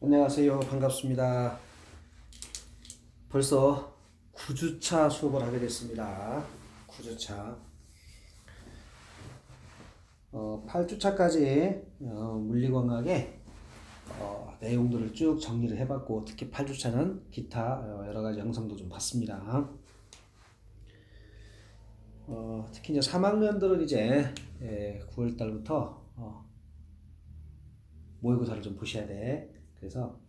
안녕하세요. 반갑습니다. 벌써 9주차 수업을 하게 됐습니다. 9주차. 8주차까지 물리광학의 내용들을 쭉 정리를 해봤고, 특히 8주차는 기타 여러가지 영상도 좀 봤습니다. 특히 이제 3학년들은 이제 9월달부터 모의고사를 좀 보셔야 돼. 그래서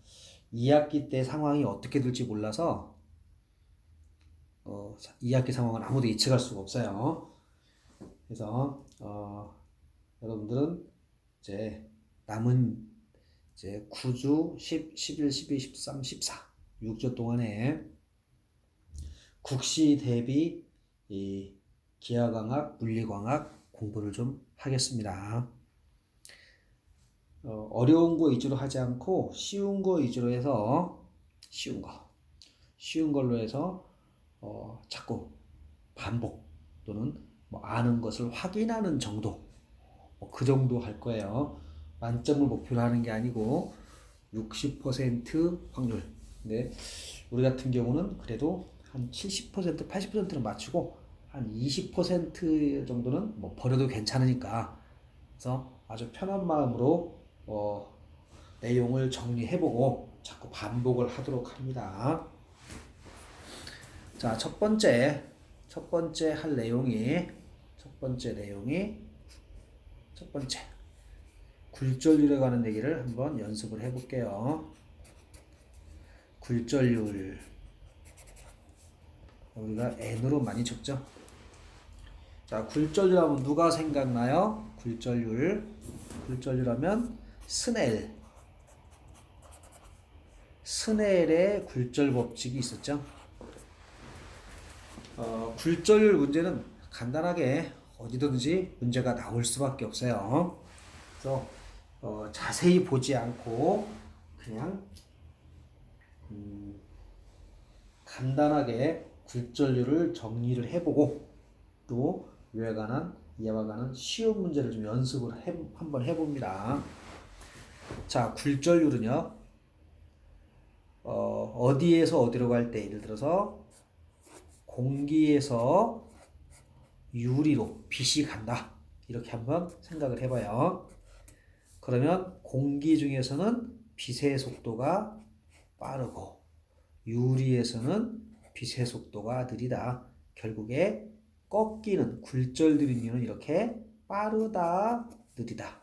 2학기 때 상황이 어떻게 될지 몰라서 2학기 상황은 아무도 예측할 수가 없어요. 그래서 여러분들은 이제 남은 이제 9주, 10, 11, 12, 13, 14 6주 동안에 국시 대비 이 기하광학, 물리광학 공부를 좀 하겠습니다. 어려운 거 위주로 하지 않고 쉬운 거 위주로 해서 쉬운 걸로 해서 자꾸 반복 또는 뭐 아는 것을 확인하는 정도, 그 정도 할 거예요. 만점을 목표로 하는 게 아니고 60% 확률. 근데 우리 같은 경우는 그래도 한 70%, 80%는 맞추고 한 20% 정도는 뭐 버려도 괜찮으니까. 그래서 아주 편한 마음으로 내용을 정리해보고 자꾸 반복을 하도록 합니다. 자, 첫 번째 할 내용이 굴절률에 관한 얘기를 한번 연습을 해볼게요. 굴절률 우리가 N으로 많이 적죠. 자, 굴절률 하면 누가 생각나요? 굴절률 하면 스넬의 굴절 법칙이 있었죠. 굴절률 문제는 간단하게 어디든지 문제가 나올 수밖에 없어요. 그래서 자세히 보지 않고 그냥 간단하게 굴절률을 정리를 해보고 또 이와 관한 쉬운 문제를 좀 연습을 한번 해봅니다. 자, 굴절률은요, 어디에서 어디로 갈 때, 예를 들어서 공기에서 유리로 빛이 간다, 이렇게 한번 생각을 해봐요. 그러면 공기 중에서는 빛의 속도가 빠르고 유리에서는 빛의 속도가 느리다. 결국에 꺾이는 굴절들인 이유는 이렇게 빠르다, 느리다.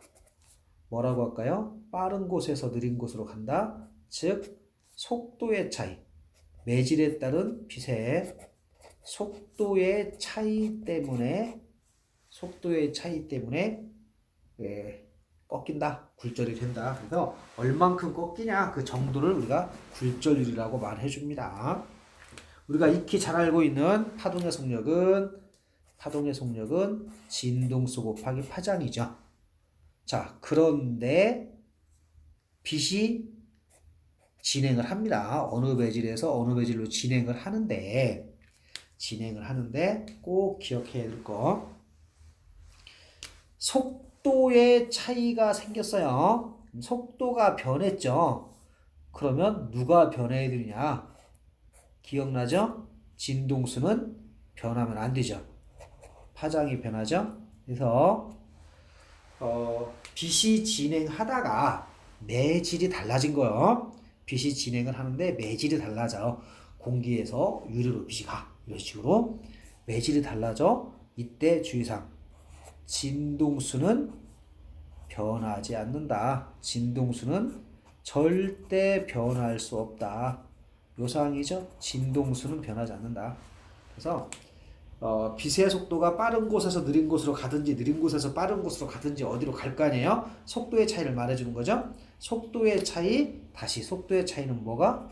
뭐라고 할까요? 빠른 곳에서 느린 곳으로 간다. 즉 속도의 차이, 매질에 따른 빛의 속도의 차이 때문에 꺾인다, 굴절이 된다. 그래서 얼만큼 꺾이냐, 그 정도를 우리가 굴절률이라고 말해줍니다. 우리가 익히 잘 알고 있는 파동의 속력은 진동수 곱하기 파장이죠. 자, 그런데 빛이 진행을 합니다. 어느 배질에서 어느 배질로 진행을 하는데 꼭 기억해야 될 거, 속도의 차이가 생겼어요. 속도가 변했죠. 그러면 누가 변해야 되느냐? 기억나죠? 진동수는 변하면 안 되죠. 파장이 변하죠. 그래서 빛이 진행하다가 매질이 달라진 거예요. 빛이 진행을 하는데 매질이 달라져. 공기에서 유리로 빛이 가. 이런 식으로 매질이 달라져. 이때 주의사항, 진동수는 변하지 않는다. 진동수는 절대 변할 수 없다. 요 사항이죠. 진동수는 변하지 않는다. 그래서 빛의 속도가 빠른 곳에서 느린 곳으로 가든지 느린 곳에서 빠른 곳으로 가든지 어디로 갈 거 아니에요. 속도의 차이를 말해주는 거죠. 속도의 차이는 뭐가?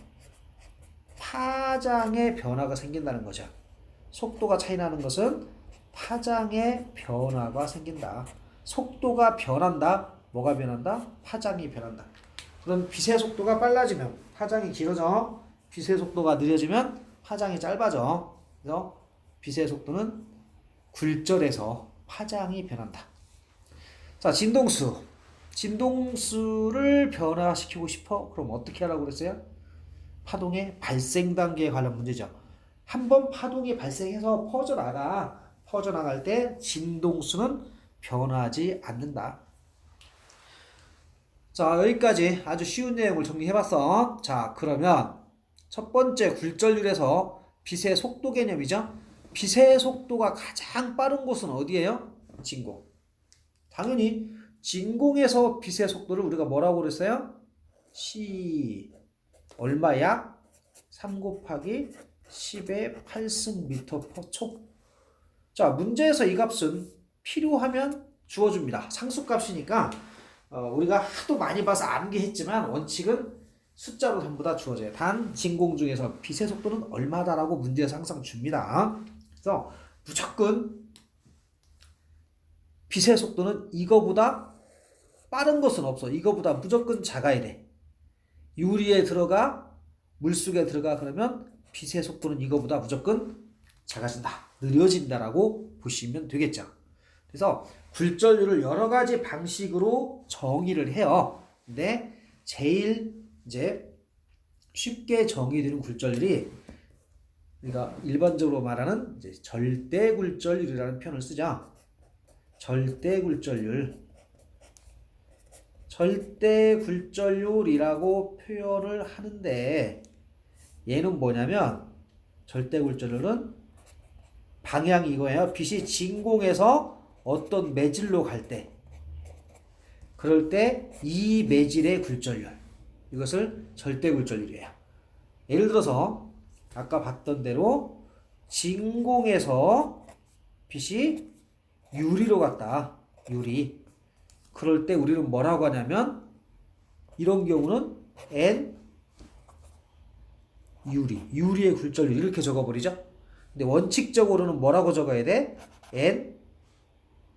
파장의 변화가 생긴다는 거죠. 속도가 차이 나는 것은 파장의 변화가 생긴다. 속도가 변한다. 뭐가 변한다? 파장이 변한다. 그럼 빛의 속도가 빨라지면 파장이 길어져. 빛의 속도가 느려지면 파장이 짧아져. 그래서 빛의 속도는 굴절해서 파장이 변한다. 자, 진동수. 진동수를 변화시키고 싶어? 그럼 어떻게 하라고 그랬어요? 파동의 발생 단계에 관련 문제죠. 한번 파동이 발생해서 퍼져나갈 때 진동수는 변하지 않는다. 자, 여기까지 아주 쉬운 내용을 정리해봤어. 자, 그러면 첫 번째 굴절률에서 빛의 속도 개념이죠. 빛의 속도가 가장 빠른 곳은 어디예요? 진공. 당연히 진공에서 빛의 속도를 우리가 뭐라고 그랬어요? c 얼마야? 3 곱하기 10의 8승 미터 퍼 초. 자, 문제에서 이 값은 필요하면 주어줍니다. 상수값이니까 우리가 하도 많이 봐서 암기했지만 원칙은 숫자로 전부 다 주어져요. 단 진공 중에서 빛의 속도는 얼마다라고 문제에서 항상 줍니다. 그래서 무조건 빛의 속도는 이거보다 빠른 것은 없어. 이거보다 무조건 작아야 돼. 유리에 들어가, 물속에 들어가 그러면 빛의 속도는 이거보다 무조건 작아진다. 느려진다라고 보시면 되겠죠. 그래서 굴절률을 여러 가지 방식으로 정의를 해요. 근데 제일 이제 쉽게 정의되는 굴절률이 우리가 일반적으로 말하는 이제 절대 굴절률이라는 표현을 쓰죠. 절대 굴절률. 절대 굴절률이라고 표현을 하는데 얘는 뭐냐면 절대 굴절률은 방향이 이거예요. 빛이 진공에서 어떤 매질로 갈 때 그럴 때 이 매질의 굴절률 이것을 절대 굴절률이에요. 예를 들어서 아까 봤던 대로 진공에서 빛이 유리로 갔다. 유리. 그럴 때 우리는 뭐라고 하냐면 이런 경우는 N 유리의 굴절률 이렇게 적어버리죠. 근데 원칙적으로는 뭐라고 적어야 돼? N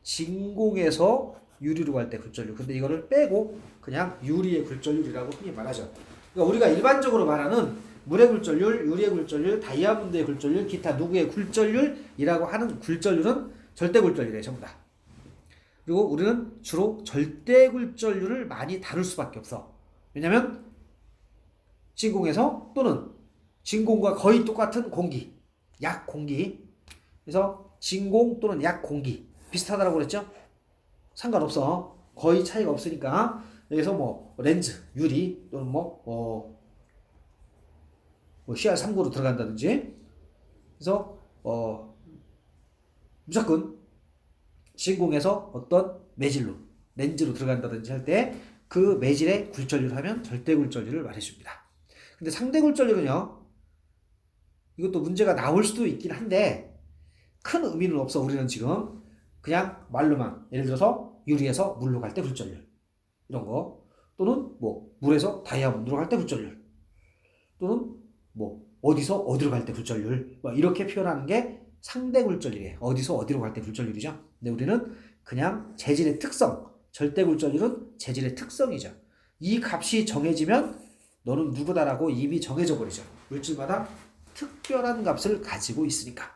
진공에서 유리로 갈 때 굴절률. 근데 이거를 빼고 그냥 유리의 굴절률이라고 흔히 말하죠. 그러니까 우리가 일반적으로 말하는 물의 굴절률, 유리의 굴절률, 다이아몬드의 굴절률, 기타 누구의 굴절률이라고 하는 굴절률은 절대 굴절률이에요. 전부 다. 그리고 우리는 주로 절대 굴절률을 많이 다룰 수밖에 없어. 왜냐면 진공에서 또는 진공과 거의 똑같은 공기, 약 공기. 그래서 진공 또는 약 공기 비슷하다라고 그랬죠? 상관없어. 거의 차이가 없으니까. 여기서 뭐 렌즈, 유리 또는 뭐 CR39로 들어간다든지. 그래서 무조건 진공에서 어떤 매질로 렌즈로 들어간다든지 할 때 그 매질의 굴절률 하면 절대 굴절률을 말해줍니다. 근데 상대 굴절률은요. 이것도 문제가 나올 수도 있긴 한데 큰 의미는 없어. 우리는 지금 그냥 말로만 예를 들어서 유리에서 물로 갈 때 굴절률 이런 거 또는 뭐 물에서 다이아몬드로 갈 때 굴절률 또는 뭐 어디서 어디로 갈 때 굴절률 뭐 이렇게 표현하는 게 상대 굴절률이에요. 어디서 어디로 갈 때 굴절률이죠. 근데 우리는 그냥 재질의 특성, 절대 굴절률은 재질의 특성이죠. 이 값이 정해지면 너는 누구다라고 이미 정해져 버리죠. 물질마다 특별한 값을 가지고 있으니까.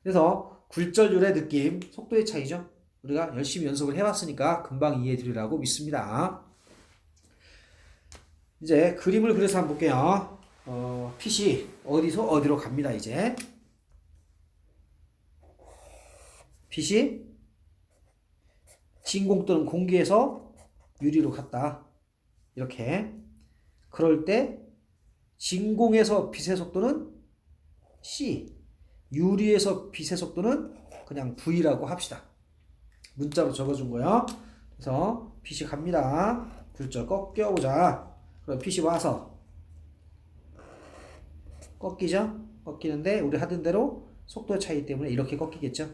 그래서 굴절률의 느낌, 속도의 차이죠. 우리가 열심히 연습을 해봤으니까 금방 이해해 드리라고 믿습니다. 이제 그림을 그려서 한번 볼게요. 빛이 어디서 어디로 갑니다. 이제 빛이 진공 또는 공기에서 유리로 갔다. 이렇게. 그럴 때 진공에서 빛의 속도는 C, 유리에서 빛의 속도는 그냥 V라고 합시다. 문자로 적어준 거예요. 그래서 빛이 갑니다. 굴절 꺾여보자. 그럼 빛이 와서 꺾이죠? 꺾이는데 우리 하던 대로 속도 차이 때문에 이렇게 꺾이겠죠?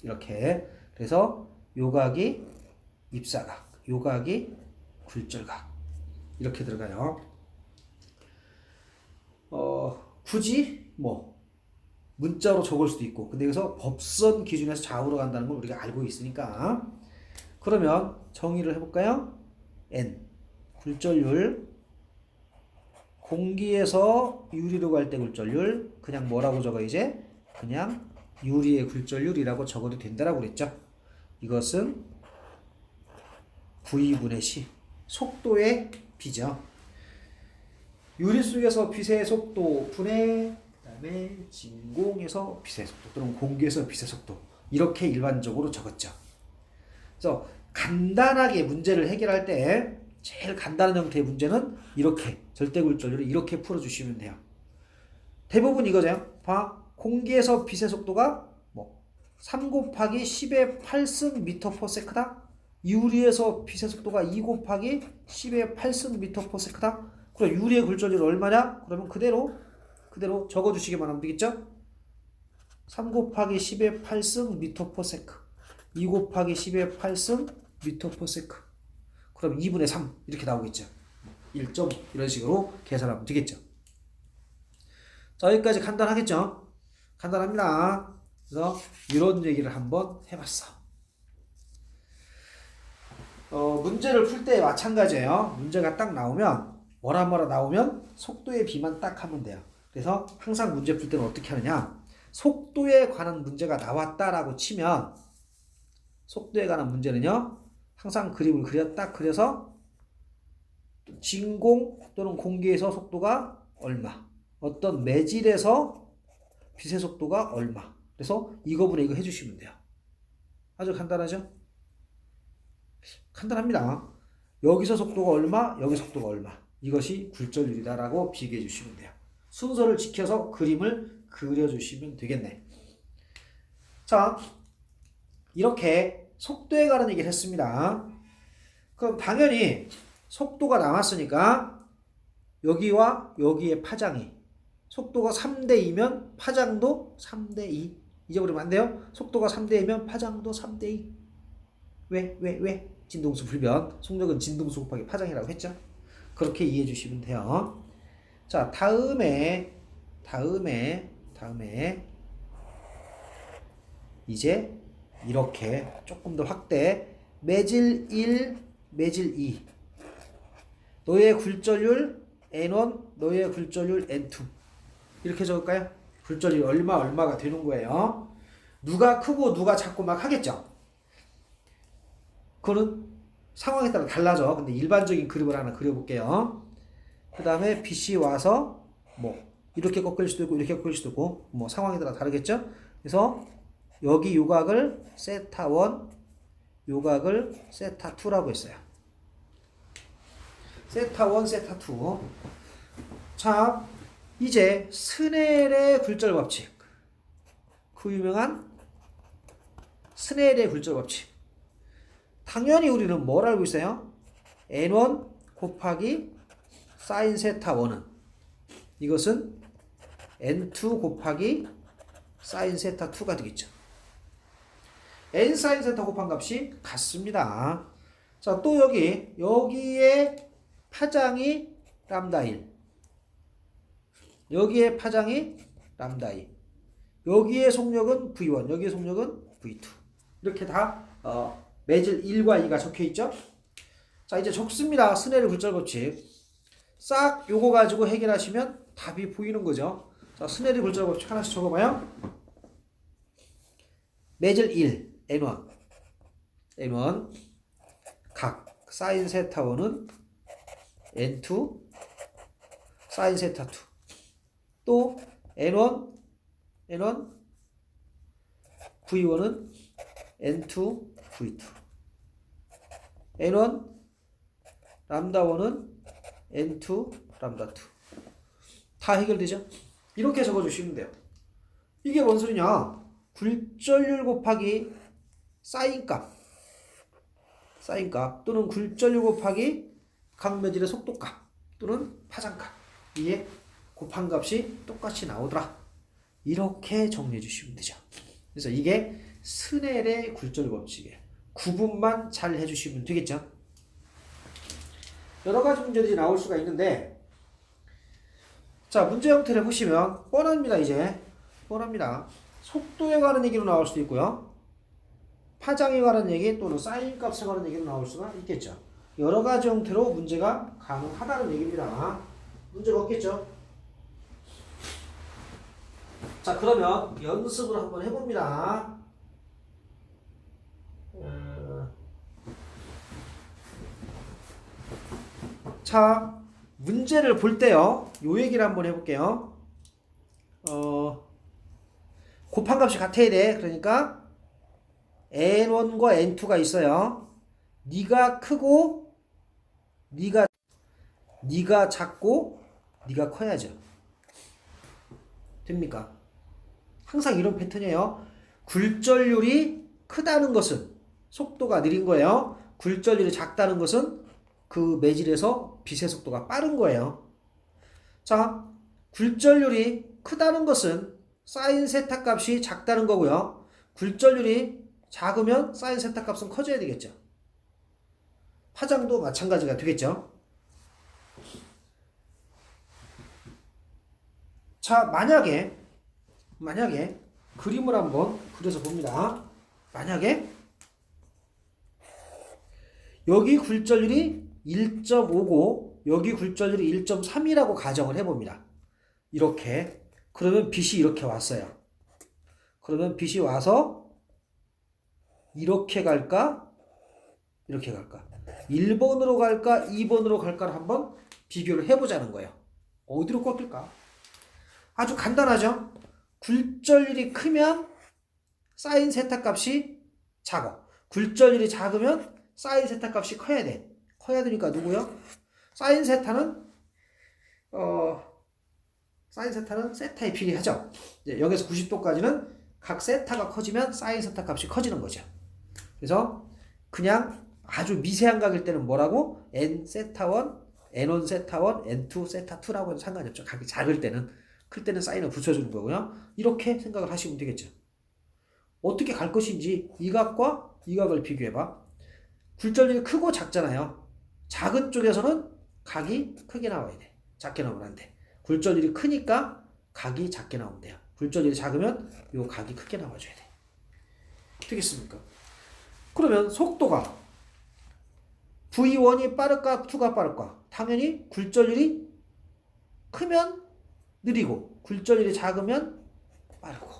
이렇게. 그래서 요각이 입사각, 요각이 굴절각 이렇게 들어가요. 굳이 뭐 문자로 적을 수도 있고 근데 여기서 법선 기준에서 좌우로 간다는 걸 우리가 알고 있으니까 그러면 정의를 해볼까요? N 굴절률 공기에서 유리로 갈 때 굴절률 그냥 뭐라고 적어 이제 그냥 유리의 굴절률이라고 적어도 된다라고 그랬죠. 이것은 V분의 C. 속도의 B죠. 유리 속에서 빛의 속도 분의 그다음에 진공에서 빛의 속도 또는 공기에서 빛의 속도. 이렇게 일반적으로 적었죠. 그래서 간단하게 문제를 해결할 때 제일 간단한 형태의 문제는 이렇게 절대굴절률을 이렇게 풀어주시면 돼요. 대부분 이거죠. 봐. 공기에서 빛의 속도가 3 곱하기 10의 8승 미터 퍼 세크다. 유리에서 빛의 속도가 2 곱하기 10의 8승 미터 퍼 세크다. 그럼 유리의 굴절률 얼마냐? 그러면 그대로 적어주시기만 하면 되겠죠? 3 곱하기 10의 8승 미터 퍼 세크. 2 곱하기 10의 8승 미터 퍼 세크. 그럼 2분의 3 이렇게 나오겠죠. 1점 이런 식으로 계산하면 되겠죠. 자, 여기까지 간단하겠죠? 간단합니다. 그래서 이런 얘기를 한번 해봤어. 문제를 풀 때 마찬가지예요. 문제가 딱 나오면 뭐라 나오면 속도의 비만 딱 하면 돼요. 그래서 항상 문제 풀 때는 어떻게 하느냐? 속도에 관한 문제가 나왔다라고 치면 속도에 관한 문제는요. 항상 그림을 딱 그려서 진공 또는 공기에서 속도가 얼마, 어떤 매질에서 빛의 속도가 얼마. 그래서 이거분의 이거 해주시면 돼요. 아주 간단하죠? 간단합니다. 여기서 속도가 얼마, 여기 속도가 얼마. 이것이 굴절률이다라고 비교해 주시면 돼요. 순서를 지켜서 그림을 그려주시면 되겠네. 자, 이렇게 속도에 관한 얘기를 했습니다. 그럼 당연히 속도가 나왔으니까 여기와 여기의 파장이 속도가 3대2면 파장도 3대2. 잊어버리면 안 돼요. 속도가 3대2면 파장도 3대2. 왜? 진동수 불변. 속력은 진동수 곱하기 파장이라고 했죠. 그렇게 이해해 주시면 돼요. 자, 다음에 이제 이렇게 조금 더 확대. 매질 1, 매질 2. 너의 굴절률 N1, 너의 굴절률 N2. 이렇게 적을까요? 굴절률 얼마가 되는 거예요. 누가 크고 누가 작고 막 하겠죠. 그거는 상황에 따라 달라져. 근데 일반적인 그림을 하나 그려볼게요. 그 다음에 빛이 와서 이렇게 꺾일 수도 있고 이렇게 꺾일 수도 있고 상황에 따라 다르겠죠. 그래서 여기 요각을 세타 1, 요각을 세타 2라고 했어요. 세타 1, 세타 2. 자, 이제 스넬의 굴절 법칙. 그 유명한 스넬의 굴절 법칙. 당연히 우리는 뭘 알고 있어요? N1 곱하기 사인 세타 1은 이것은 N2 곱하기 사인 세타 2가 되겠죠. N 사인 세타 곱한 값이 같습니다. 자, 또 여기에 파장이 람다 1. 여기에 파장이 람다 2. 여기에 속력은 V1, 여기에 속력은 V2. 이렇게 다 매질 1과 2가 적혀있죠? 자, 이제 적습니다. 스넬의 굴절 법칙. 싹 요거 가지고 해결하시면 답이 보이는 거죠. 자, 스넬의 굴절 법칙 하나씩 적어봐요. 매질 1, N1 각 사인 세타 1은 N2 사인 세타 2. 또 N1 V1은 N2 V2. N1 람다 1은 N2 람다 2. 다 해결되죠? 이렇게 적어주시면 돼요. 이게 뭔 소리냐? 굴절률 곱하기 사인값 또는 굴절률 곱하기 각 매질의 속도값 또는 파장값. 이게 곱한 값이 똑같이 나오더라. 이렇게 정리해 주시면 되죠. 그래서 이게 스넬의 굴절 법칙이에요. 구분만 잘 해주시면 되겠죠. 여러 가지 문제들이 나올 수가 있는데, 자, 문제 형태를 보시면 뻔합니다. 이제 뻔합니다. 속도에 관한 얘기로 나올 수도 있고요. 파장에 관한 얘기 또는 사인 값에 관한 얘기로 나올 수가 있겠죠. 여러 가지 형태로 문제가 가능하다는 얘기입니다. 문제가 없겠죠. 자, 그러면 연습을 한번 해봅니다. 자, 문제를 볼 때요. 요 얘기를 한번 해볼게요. 곱한값이 같아야 돼. 그러니까 n1과 n2가 있어요. 네가 크고 네가 작고 네가 커야죠. 됩니까? 항상 이런 패턴이에요. 굴절률이 크다는 것은 속도가 느린 거예요. 굴절률이 작다는 것은 그 매질에서 빛의 속도가 빠른 거예요. 자, 굴절률이 크다는 것은 사인 세타 값이 작다는 거고요. 굴절률이 작으면 사인 세타 값은 커져야 되겠죠. 파장도 마찬가지가 되겠죠. 자, 만약에 그림을 한번 그려서 봅니다. 만약에 여기 굴절률이 1.5고 여기 굴절률이 1.3이라고 가정을 해봅니다. 이렇게. 그러면 빛이 이렇게 왔어요. 그러면 빛이 와서 이렇게 갈까? 이렇게 갈까? 1번으로 갈까? 2번으로 갈까를 한번 비교를 해보자는 거예요. 어디로 꺾일까? 아주 간단하죠? 굴절률이 크면 사인 세타 값이 작아. 굴절률이 작으면 사인 세타 값이 커야 돼. 커야 되니까 누구요? 사인 세타는 세타에 비례하죠. 이제 0에서 90도까지는 각 세타가 커지면 사인 세타 값이 커지는 거죠. 그래서 그냥 아주 미세한 각일 때는 뭐라고? n 세타1, n1 세타1, n2 세타2라고 해도 상관이 없죠. 각이 작을 때는. 클 때는 사인을 붙여주는 거고요. 이렇게 생각을 하시면 되겠죠. 어떻게 갈 것인지 이 각과 이 각을 비교해봐. 굴절률이 크고 작잖아요. 작은 쪽에서는 각이 크게 나와야 돼. 작게 나오면 안 돼. 굴절률이 크니까 각이 작게 나오면 돼요. 굴절률이 작으면 이 각이 크게 나와줘야 돼. 되겠습니까? 그러면 속도가 V1이 빠를까 2가 빠를까? 당연히 굴절률이 크면 느리고 굴절률이 작으면 빠르고.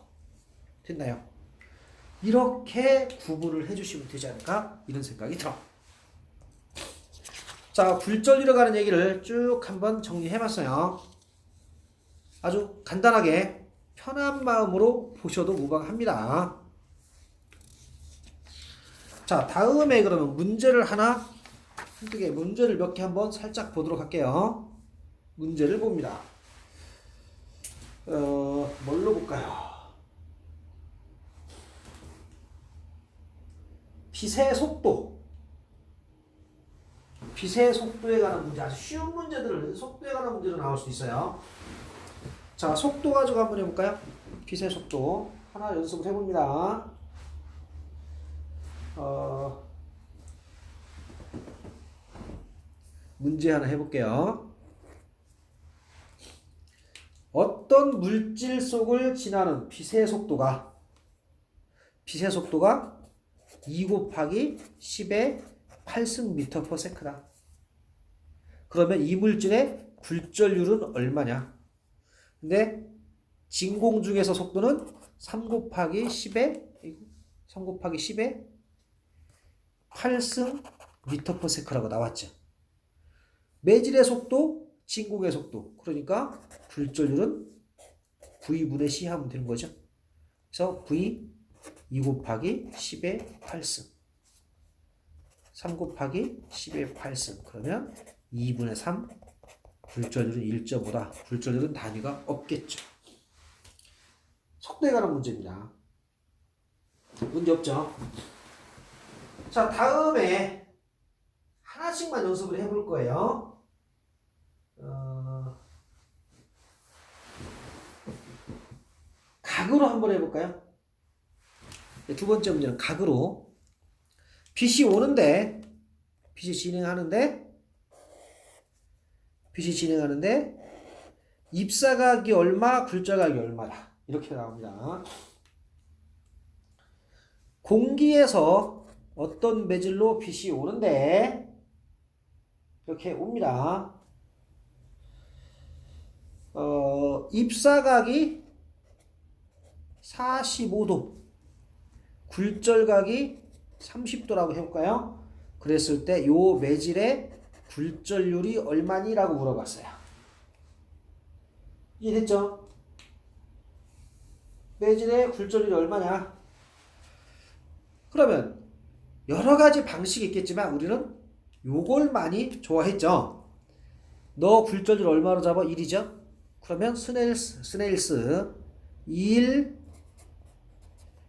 됐나요? 이렇게 구분을 해주시면 되지 않을까? 이런 생각이 들어. 자, 굴절률에 관한 얘기를 쭉 한번 정리해봤어요. 아주 간단하게 편한 마음으로 보셔도 무방합니다. 자, 다음에 그러면 문제를 한두개 문제를 몇 개 한번 살짝 보도록 할게요. 문제를 봅니다. 뭘로 볼까요? 빛의 속도에 관한 문제, 아주 쉬운 문제들을 속도에 관한 문제로 나올 수 있어요. 자, 속도 가지고 한번 해볼까요? 빛의 속도 하나 연습을 해봅니다. 문제 하나 해볼게요. 어떤 물질 속을 지나는 빛의 속도가 2 곱하기 10의 8승 미터 퍼 세크다. 그러면 이 물질의 굴절률은 얼마냐? 근데 진공 중에서 속도는 3 곱하기 10의 8승 미터 퍼 세크라고 나왔죠. 매질의 속도, 진공의 속도. 그러니까 굴절률은 V분의 C 하면 되는 거죠. 그래서 V 2 곱하기 10의 8승 3 곱하기 10의 8승 그러면 2분의 3 굴절률은 1.5다. 굴절률은 단위가 없겠죠. 속도에 관한 문제입니다. 문제 없죠? 자, 다음에 하나씩만 연습을 해볼 거예요. 각으로 한번 해볼까요? 두 번째 문제는 각으로. 빛이 진행하는데 입사각이 얼마, 굴절각이 얼마다. 이렇게 나옵니다. 공기에서 어떤 매질로 빛이 오는데 이렇게 옵니다. 입사각이 45도, 굴절각이 30도라고 해볼까요? 그랬을 때 요 매질의 굴절률이 얼마니? 라고 물어봤어요. 이해됐죠? 매질의 굴절률이 얼마냐? 그러면 여러 가지 방식이 있겠지만 우리는 요걸 많이 좋아했죠. 너 굴절률 얼마로 잡아? 1이죠? 그러면 스네일스 1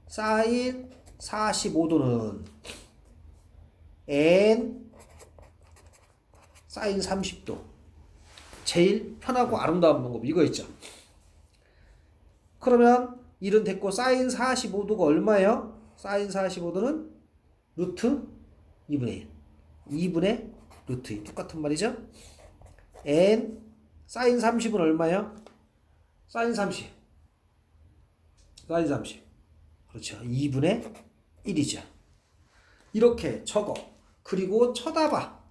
사인 45도는 n 사인 30도. 제일 편하고 아름다운 방법 이거 있죠. 그러면 1은 됐고 사인 45도가 얼마예요? 사인 45도는 루트 2분의 1. 2분의 루트 2. 똑같은 말이죠. n 사인 30은 얼마예요? 사인 30. 사인 30. 그렇죠. 2분의 1이죠. 이렇게 적어. 그리고 쳐다봐.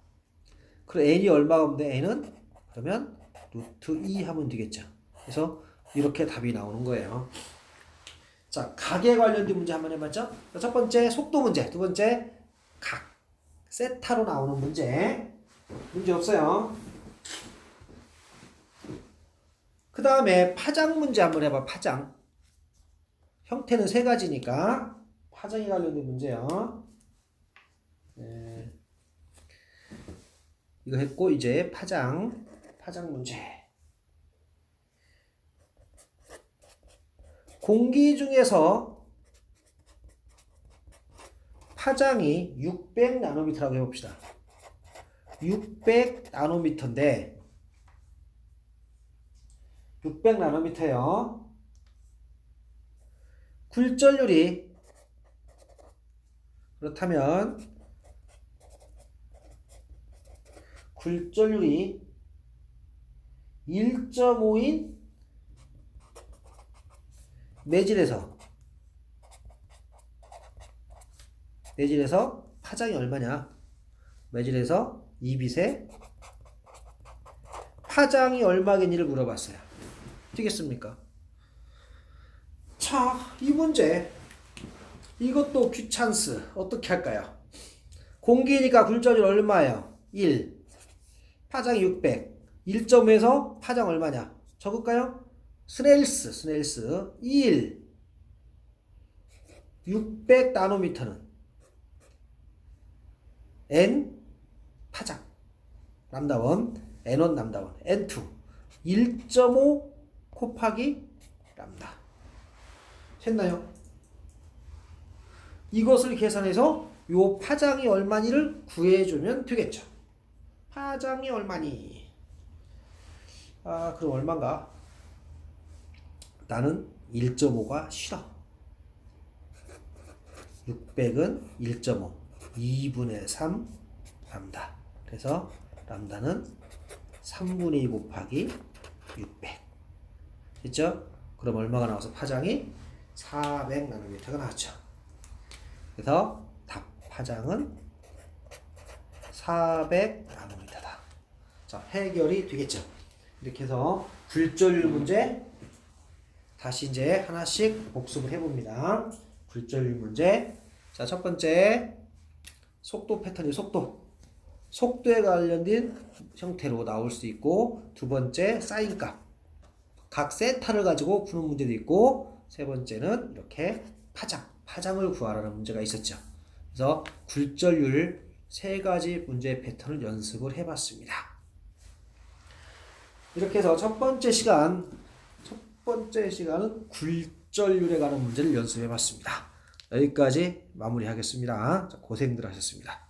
그럼 n이 얼마가 오면 돼? n은 그러면 루트 2 하면 되겠죠. 그래서 이렇게 답이 나오는 거예요. 자, 각에 관련된 문제 한번 해봤죠? 첫 번째 속도 문제, 두 번째 각, 세타로 나오는 문제. 문제 없어요. 그 다음에 파장 문제 한번 해봐. 파장. 형태는 세 가지니까 파장에 관련된 문제요. 네. 이거 했고 이제 파장 문제. 공기 중에서 파장이 600나노미터라고 해봅시다. 600나노미터인데 600나노미터요. 굴절률이 그렇다면 굴절률이 1.5인 매질에서 파장이 얼마냐? 매질에서 2빛의 파장이 얼마겠니를 물어봤어요. 되겠습니까? 자, 이 문제 이것도 귀찮스 어떻게 할까요? 공기니까 굴절률 얼마예요? 1 파장이 600 1.5에서 파장 얼마냐? 적을까요? 스네일스 1 600나노미터는 n 파장 람다1 n1 람다1 n2 1.5 곱하기 람다 됐나요? 이것을 계산해서 요 파장이 얼마니를 구해주면 되겠죠. 파장이 얼마니? 그럼 얼마인가? 나는 1.5가 싫어. 600은 1.5 2분의 3 람다. 그래서 람다는 3분의 2 곱하기 600 됐죠? 그럼 얼마가 나와서 파장이 400나노미터가 나왔죠. 그래서 답 파장은 400나노미터다. 자, 해결이 되겠죠. 이렇게 해서 굴절률 문제 다시 이제 하나씩 복습을 해봅니다. 굴절률 문제. 자, 첫 번째 속도 패턴이 속도에 관련된 형태로 나올 수 있고, 두 번째 사인값 각 세타를 가지고 푸는 문제도 있고, 세 번째는 이렇게 파장을 구하라는 문제가 있었죠. 그래서 굴절률 세 가지 문제 패턴을 연습을 해봤습니다. 이렇게 해서 첫 번째 시간은 굴절률에 관한 문제를 연습해봤습니다. 여기까지 마무리하겠습니다. 고생들 하셨습니다.